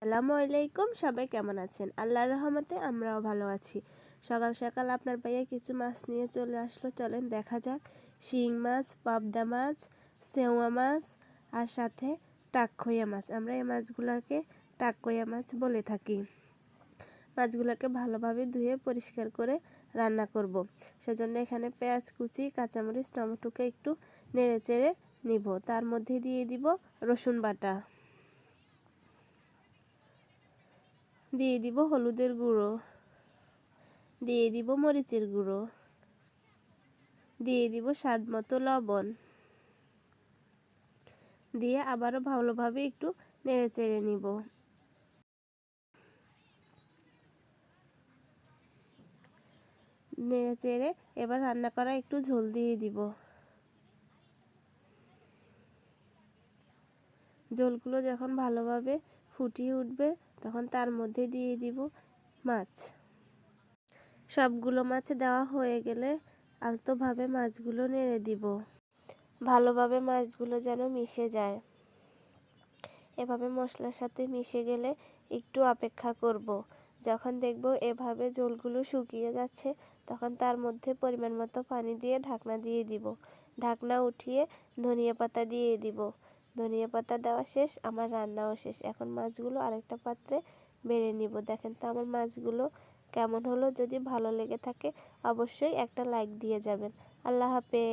আসসালামু আলাইকুম। সবাই কেমন আছেন? আল্লাহর রহমতে আমরাও ভালো আছি। সকাল সকাল আপনার ভাইয়া কিছু মাছ নিয়ে চলে আসলো। চলেন দেখা যাক। শিং মাছ, পাবদা মাছ, সেওয়া মাছ আর সাথে টাকখইয়া মাছ। আমরা এই মাছগুলোকে টাকখইয়া মাছ বলে থাকি। মাছগুলোকে ভালোভাবে ধুয়ে পরিষ্কার করে রান্না করব। সেজন্য এখানে পেঁয়াজ কুচি, কাঁচামরিচ, টমেটোকে একটু নেড়ে চেড়ে নিব। তার মধ্যে দিয়ে দিব রসুন বাটা, দিয়ে দিব হলুদের গুঁড়ো, দিয়ে দিব মরিচের গুঁড়ো, দিয়ে দিব স্বাদ মতো লবণ, দিয়ে আবারও ভালোভাবে একটু নেড়ে চেড়ে নিব। নেড়ে চেড়ে এবার রান্না করা একটু ঝোল দিয়ে দিব। ঝোলগুলো যখন ভালোভাবে ফুটিয়ে উঠবে তখন তার মধ্যে দিয়ে দিব মাছ। সবগুলো মাছ দেওয়া হয়ে গেলে আলতোভাবে মাছগুলো নেড়ে দিব। ভালোভাবে মাছগুলো যেন মিশে যায়। এভাবে মশলার সাথে মিশে গেলে একটু অপেক্ষা করব। যখন দেখব এভাবে ঝোলগুলো শুকিয়ে যাচ্ছে তখন তার মধ্যে পরিমাণ মতো পানি দিয়ে ঢাকনা দিয়ে দিব। ঢাকনা উঠিয়ে ধনিয়া পাতা দিয়ে দিব। ধনিয়া পাতা দেওয়া শেষ, আমার রান্নাও শেষ। এখন মাছগুলো আরেকটা পাত্রে বেড়ে নিব। দেখেন তো আমার মাছগুলো কেমন হলো। যদি ভালো লেগে থাকে অবশ্যই একটা লাইক দিয়ে যাবেন। আল্লাহ হাফেজ।